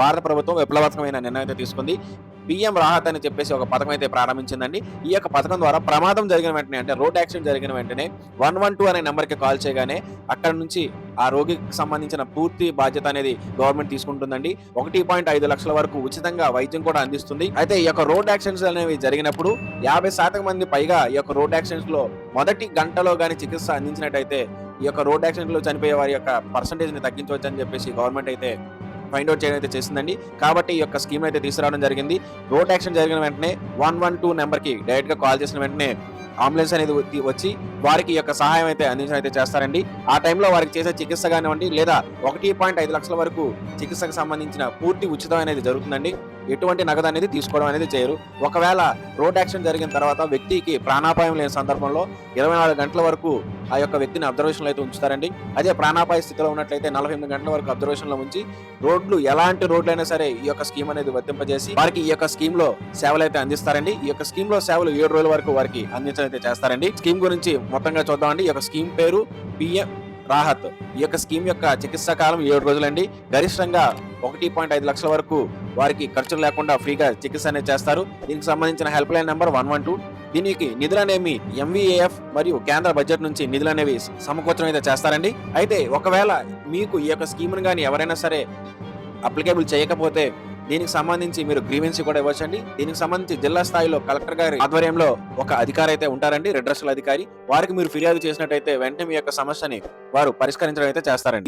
భారత ప్రభుత్వం విప్లవాత్మకమైన నిర్ణయం అయితే తీసుకుంది. పీఎం రాహత్ అని చెప్పేసి ఒక పథకం అయితే ప్రారంభించిందండి. ఈ యొక్క పథకం ద్వారా ప్రమాదం జరిగిన వెంటనే, అంటే రోడ్ యాక్సిడెంట్ జరిగిన వెంటనే 112 అనే నెంబర్‌కి కాల్ చేయగానే అక్కడి నుంచి ఆ రోగికి సంబంధించిన పూర్తి బాధ్యత అనేది గవర్నమెంట్ తీసుకుంటుందండి. 1.5 లక్షల వరకు ఉచితంగా వైద్యం కూడా అందిస్తుంది. అయితే ఈ యొక్క రోడ్ యాక్సిడెంట్స్ అనేవి జరిగినప్పుడు 50% మంది పైగా ఈ యొక్క రోడ్ యాక్సిడెంట్స్‌లో మొదటి గంటలో గాని చికిత్స అందించినట్టయితే ఈ యొక్క రోడ్ యాక్సిడెంట్‌లో చనిపోయే వారి యొక్క పర్సెంటేజ్‌ని తగ్గించవచ్చని చెప్పేసి గవర్నమెంట్ అయితే ఫైండ్ ఔట్ చేయడం అయితే చేసిందండి. కాబట్టి ఈ యొక్క స్కీమ్ అయితే తీసుకురావడం జరిగింది. రోడ్ యాక్సిడెంట్ జరిగిన వెంటనే 112 నెంబర్‌కి డైరెక్ట్‌గా కాల్ చేసిన వెంటనే అంబులెన్స్ అనేది వచ్చి వారికి ఈ యొక్క సహాయం అయితే అందించడం అయితే చేస్తారండి. ఆ టైంలో వారికి చేసే చికిత్స కానివ్వండి, లేదా 1.5 లక్షల వరకు చికిత్సకు సంబంధించిన పూర్తి ఉచితం అనేది జరుగుతుందండి. ఎటువంటి నగదు అనేది తీసుకోవడం అనేది చేయరు. ఒకవేళ రోడ్ యాక్సిడెంట్ జరిగిన తర్వాత వ్యక్తికి ప్రాణాపాయం లేని సందర్భంలో 24 గంటల వరకు ఆ యొక్క వ్యక్తిని అబ్జర్వేషన్లో అయితే ఉంచుతారండి. అదే ప్రాణాపాయ స్థితిలో ఉన్నట్లయితే 48 గంటల వరకు అబ్జర్వేషన్లో ఉంచి ఎలాంటి రోడ్లైనా సరే ఈ యొక్క స్కీమ్ అనేది వర్తింపజేసి వారికి ఈ యొక్క స్కీమ్ లో సేవలు అయితే అందిస్తారండి. ఈ యొక్క స్కీమ్ లో సేవలు 7 రోజుల వరకు వారికి అందించడం అయితే చేస్తారండి. స్కీమ్ గురించి మొత్తంగా చూద్దామండి. ఈ యొక్క స్కీమ్ పేరు పీఎం రాహత్. ఈ యొక్క స్కీమ్ యొక్క చికిత్సా కాలం 7 రోజులండి. గరిష్టంగా 1.5 లక్షల వరకు వారికి ఖర్చులు లేకుండా ఫ్రీగా చికిత్స అనేది చేస్తారు. దీనికి సంబంధించిన హెల్ప్ లైన్ నెంబర్ 112. దీనికి నిధులనేవి ఎంవీఏఎఫ్ మరియు కేంద్ర బడ్జెట్ నుంచి నిధులనేవి సమకూర్చడం అయితే చేస్తారండి. అయితే ఒకవేళ మీకు ఈ యొక్క స్కీమ్ను కానీ ఎవరైనా సరే అప్లికేబుల్ చేయకపోతే దీనికి సంబంధించి మీరు గ్రీవెన్సీ కూడా ఇవ్వచ్చండి. దీనికి సంబంధించి జిల్లా స్థాయిలో కలెక్టర్ గారి ఆధ్వర్యంలో ఒక అధికారి అయితే ఉంటారండి, రెడ్రెషల్ అధికారి. వారికి మీరు ఫిర్యాదు చేసినట్టయితే వెంటనే మీ యొక్క సమస్యని వారు పరిష్కరించడం అయితే చేస్తారండి.